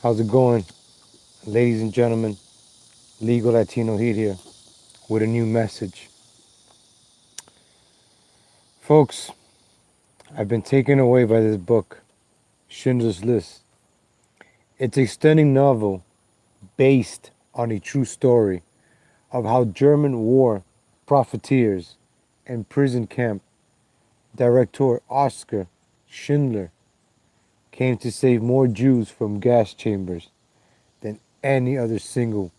How's it going, ladies and gentlemen? Legal Latino Heat here with a new message. Folks, I've been taken away by this book, Schindler's List. It's a stunning novel based on a true story of how German war profiteers and prison camp director Oskar Schindler came to save more Jews from gas chambers than any other single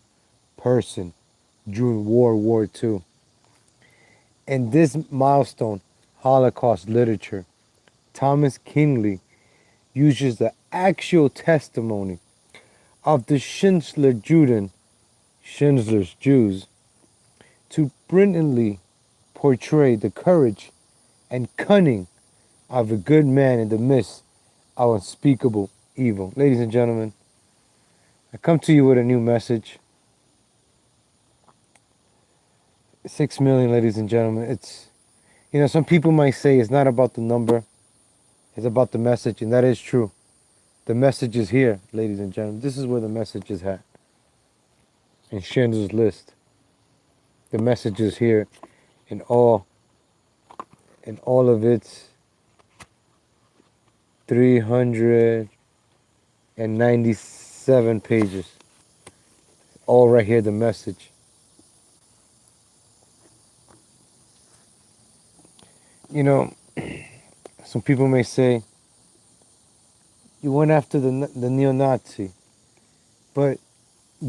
person during World War II. In this milestone Holocaust literature, Thomas Kingley uses the actual testimony of the Schindler's Jews, to brilliantly portray the courage and cunning of a good man in the midst of unspeakable evil. Ladies and gentlemen, I come to you with a new message. 6 million, ladies and gentlemen. Some people might say it's not about the number, it's about the message, and that is true. The message is here, ladies and gentlemen. This is where the message is at. In Schindler's List. The message is here in all of its 397 pages. All right here, the message. You know, some people may say, you went after the neo-Nazi, but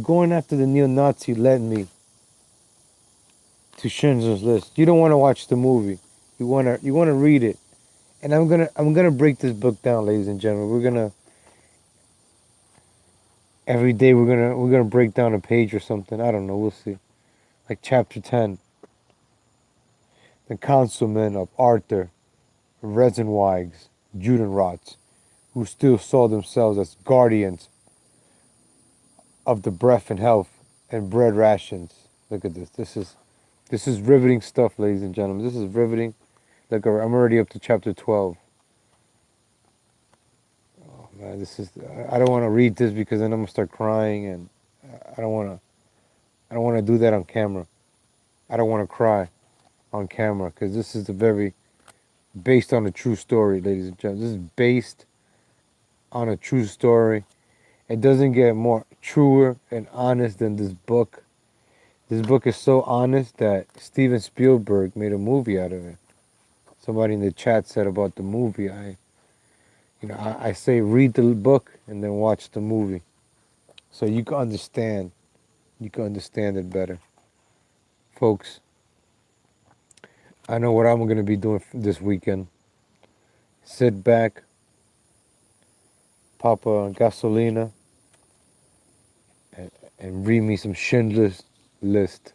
going after the neo-Nazi led me to Schindler's List. You don't want to watch the movie. You want to read it. And I'm gonna break this book down, ladies and gentlemen. Every day we're gonna break down a page or something. I don't know. We'll see. Like chapter 10, the councilmen of Arthur Rosenweig's Judenrats, who still saw themselves as guardians of the breath and health and bread rations. Look at this. This is riveting stuff, ladies and gentlemen. This is riveting. Look, I'm already up to chapter 12. Oh man, I don't want to read this because then I'm gonna start crying, and I don't want to do that on camera. I don't want to cry on camera because this is based on a true story, ladies and gentlemen. This is based on a true story. It doesn't get more truer and honest than this book. This book is so honest that Steven Spielberg made a movie out of it. Somebody in the chat said about the movie. I say read the book and then watch the movie, so you can understand. You can understand it better, folks. I know what I'm going to be doing this weekend. Sit back, pop a gasolina, and read me some Schindler's List.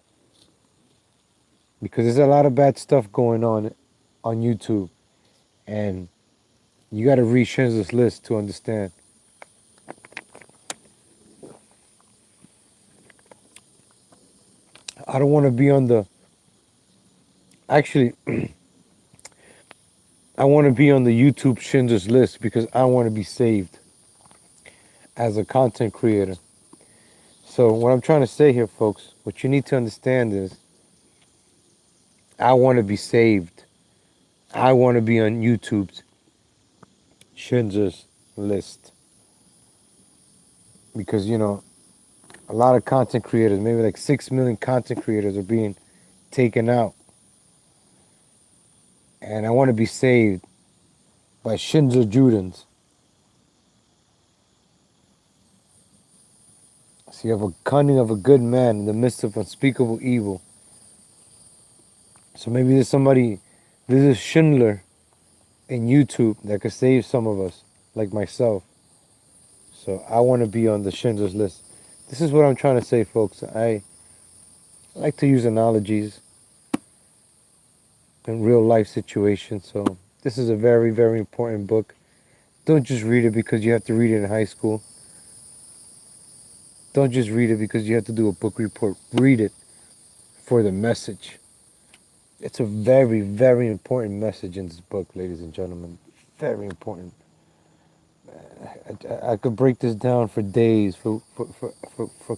Because there's a lot of bad stuff going on YouTube. And you got to read Schindler's List to understand. I don't want to be on the... Actually, I want to be on the YouTube Schindler's List because I want to be saved as a content creator. So what I'm trying to say here, folks, what you need to understand is I want to be saved. I want to be on YouTube's Schindler's List. Because, a lot of content creators, maybe like 6 million content creators are being taken out. And I want to be saved by Schindler Judens. So you have a cunning of a good man in the midst of unspeakable evil. So maybe there's a Schindler in YouTube that could save some of us, like myself. So I want to be on the Schindler's List. This is what I'm trying to say, folks. I like to use analogies in real life situations. So this is a very, very important book. Don't just read it because you have to read it in high school. Don't just read it because you have to do a book report. Read it for the message. It's a very, very important message in this book, ladies and gentlemen. Very important. I could break this down for days for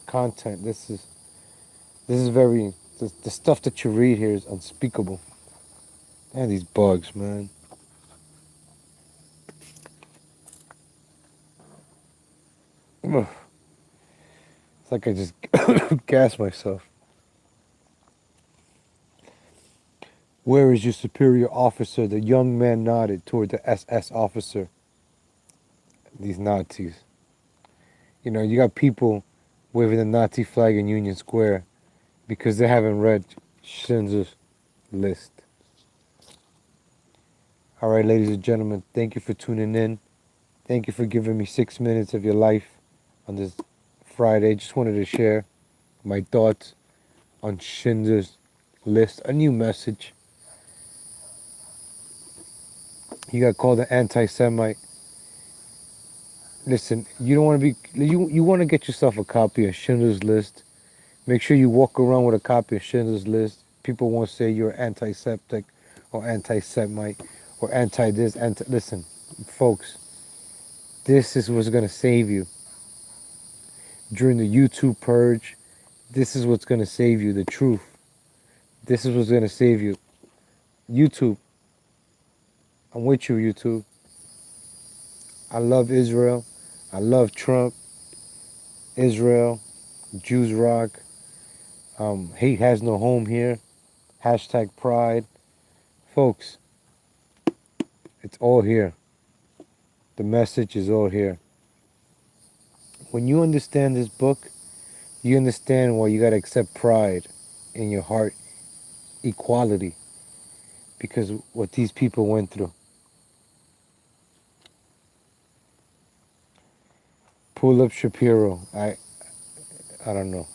content. This is very the stuff that you read here is unspeakable. Man, these bugs, man. Ugh. It's like I just gassed myself. Where is your superior officer? The young man nodded toward the SS officer. These Nazis. You know, you got people waving the Nazi flag in Union Square because they haven't read Schindler's List. All right, ladies and gentlemen, thank you for tuning in. Thank you for giving me 6 minutes of your life on this Friday. Just wanted to share my thoughts on Schindler's List, a new message. You got called an anti-Semite. Listen, you don't want to be. You want to get yourself a copy of Schindler's List. Make sure you walk around with a copy of Schindler's List. People won't say you're antiseptic or anti-Semite or anti-this. Listen, folks, this is what's gonna save you during the YouTube purge. This is what's gonna save you. The truth. This is what's gonna save you. YouTube. I'm with you, YouTube. I love Israel. I love Trump. Israel. Jews rock. Hate has no home here. Hashtag pride. Folks, it's all here. The message is all here. When you understand this book, you understand why you gotta accept pride in your heart, equality, because what these people went through. Pull up Shapiro. I don't know.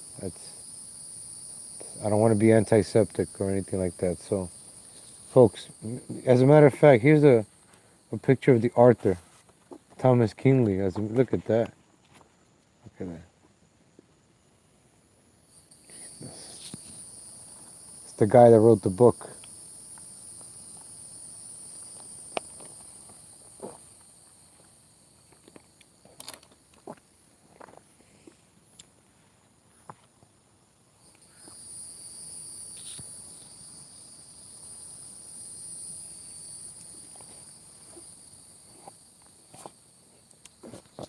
I don't want to be antiseptic or anything like that. So, folks, as a matter of fact, here's a picture of the author, Thomas Kingley. Look at that. Look at that. It's the guy that wrote the book.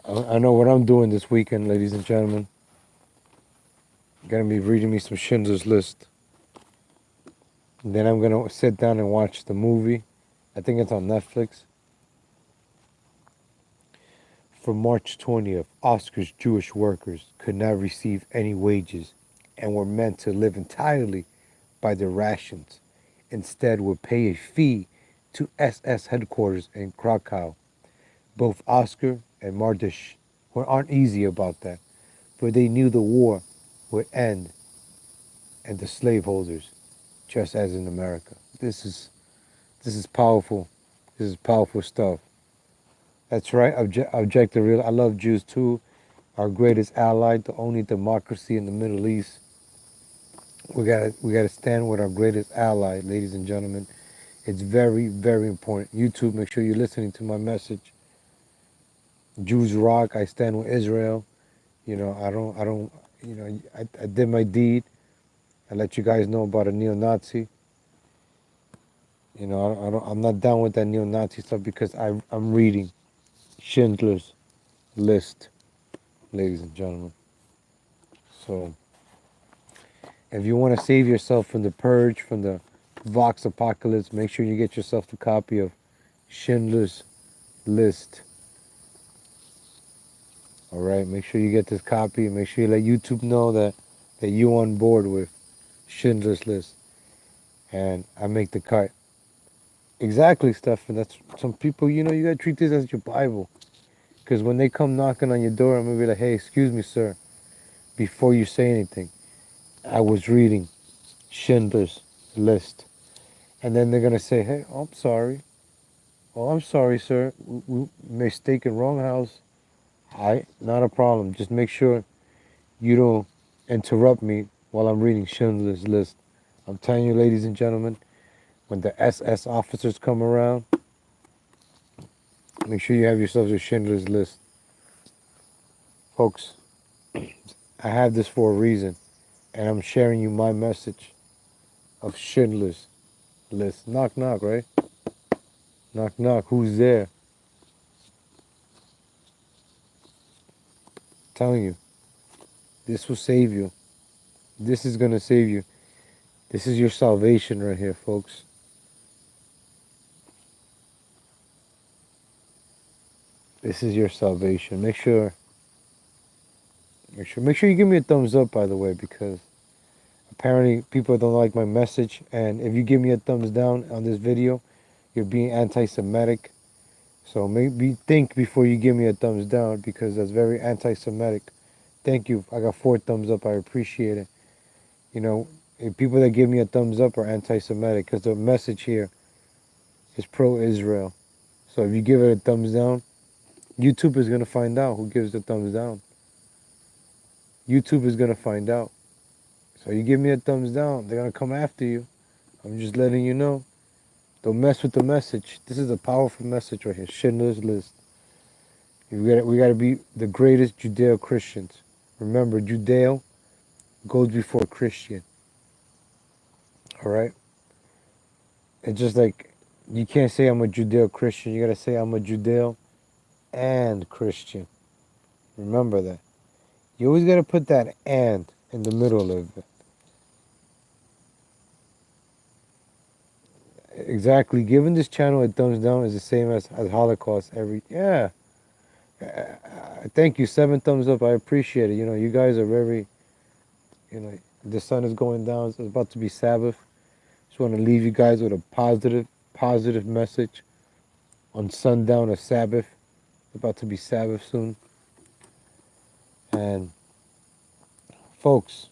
I know what I'm doing this weekend, ladies and gentlemen. I'm gonna be reading me some Schindler's List. And then I'm gonna sit down and watch the movie. I think it's on Netflix. For March 20th, Oscar's Jewish workers could not receive any wages and were meant to live entirely by their rations. Instead, would pay a fee to SS headquarters in Krakow. Both Oscar and Mardish were uneasy about that, for they knew the war would end and the slaveholders, just as in America. This is powerful. This is powerful stuff. That's right. Objective real. I love Jews too. Our greatest ally, the only democracy in the Middle East. We gotta stand with our greatest ally, ladies and gentlemen. It's very, very important. YouTube, make sure you're listening to my message. Jews rock. I stand with Israel. You know, I don't. You know, I did my deed. I let you guys know about a neo-Nazi. You know, I'm not down with that neo-Nazi stuff because I'm reading Schindler's List, ladies and gentlemen. So, if you want to save yourself from the purge, from the Vox apocalypse, make sure you get yourself the copy of Schindler's List. All right, make sure you get this copy. Make sure you let YouTube know that you're on board with Schindler's List. And I make the cut. Exactly, Stefan. That's some people, you know, you gotta treat this as your Bible. Because when they come knocking on your door, I'm gonna be like, hey, excuse me, sir, before you say anything, I was reading Schindler's List. And then they're gonna say, hey, oh, I'm sorry. Oh, I'm sorry, sir. We mistaken wrong house. Not a problem. Just make sure you don't interrupt me while I'm reading Schindler's List. I'm telling you, ladies and gentlemen, when the SS officers come around, Make sure you have yourselves a Schindler's List. Folks, I have this for a reason, and I'm sharing you my message of Schindler's List. Knock, knock, right? Knock, knock. Who's there? Telling you, this will save you. This is going to save you. This is your salvation right here, folks. This is your salvation. Make sure you give me a thumbs up, by the way, because apparently people don't like my message. And if you give me a thumbs down on this video, you're being anti-Semitic. So maybe think before you give me a thumbs down, because that's very anti-Semitic. Thank you. I got 4 thumbs up. I appreciate it. You know, if people that give me a thumbs up are anti-Semitic, because the message here is pro-Israel. So if you give it a thumbs down, YouTube is going to find out who gives the thumbs down. YouTube is going to find out. So you give me a thumbs down, they're going to come after you. I'm just letting you know. Don't mess with the message. This is a powerful message right here. Schindler's List. We got to be the greatest Judeo-Christians. Remember, Judeo goes before Christian. All right? It's just like, you can't say I'm a Judeo-Christian. You got to say I'm a Judeo and Christian. Remember that. You always got to put that "and" in the middle of it. Exactly. Giving this channel a thumbs down is the same as Holocaust. Thank you. 7 thumbs up. I appreciate it. You know, you guys are very, the sun is going down. It's about to be Sabbath. Just want to leave you guys with a positive message on sundown of Sabbath. It's about to be Sabbath soon. And folks,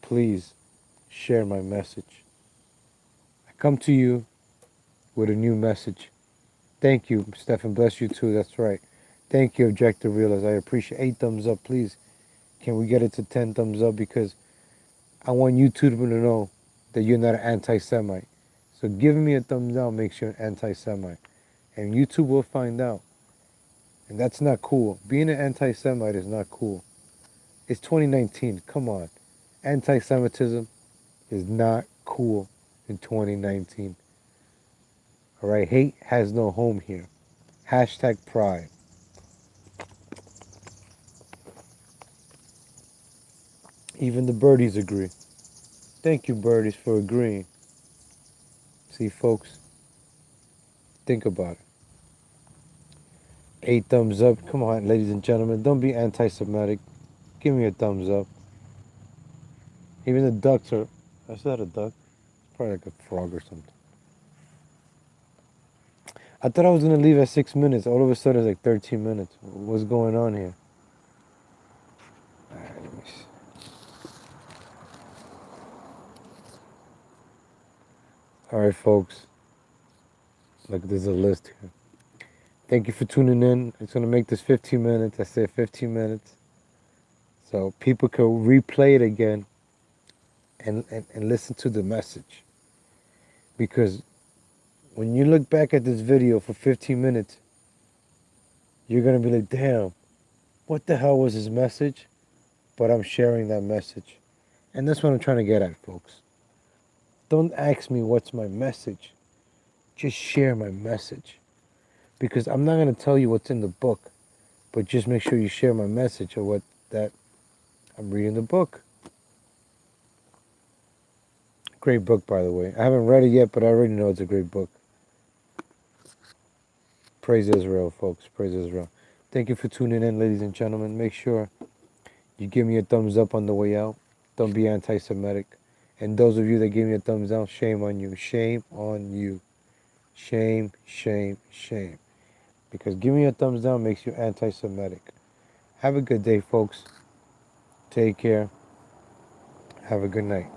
please share my message. I come to you with a new message. Thank you, Stephen. Bless you too. That's right. Thank you, Objective Realist. I appreciate 8 thumbs up. Please, can we get it to 10 thumbs up? Because I want YouTube to know that you're not an anti-Semite. So giving me a thumbs down makes you an anti-Semite. And YouTube will find out. And that's not cool. Being an anti-Semite is not cool. It's 2019. Come on. Anti-Semitism is not cool in 2019. All right? Hate has no home here. Hashtag pride. Even the birdies agree. Thank you, birdies, for agreeing. See, folks, think about it. 8 thumbs up. Come on, ladies and gentlemen. Don't be anti-Semitic. Give me a thumbs up. Even the ducks are... Is that a duck? It's probably like a frog or something. I thought I was going to leave at 6 minutes. All of a sudden, it's like 13 minutes. What's going on here? All right, let me see. All right, folks. Look, there's a list here. Thank you for tuning in. It's going to make this 15 minutes. I said 15 minutes. So people can replay it again and listen to the message. Because when you look back at this video for 15 minutes, you're going to be like, damn, what the hell was his message? But I'm sharing that message. And that's what I'm trying to get at, folks. Don't ask me what's my message. Just share my message. Because I'm not going to tell you what's in the book, but just make sure you share my message or what that I'm reading the book. Great book, by the way. I haven't read it yet, but I already know it's a great book. Praise Israel, folks. Praise Israel. Thank you for tuning in, ladies and gentlemen. Make sure you give me a thumbs up on the way out. Don't be anti-Semitic. And those of you that give me a thumbs down, shame on you. Shame on you. Shame, shame, shame. Because giving you a thumbs down makes you anti-Semitic. Have a good day, folks. Take care. Have a good night.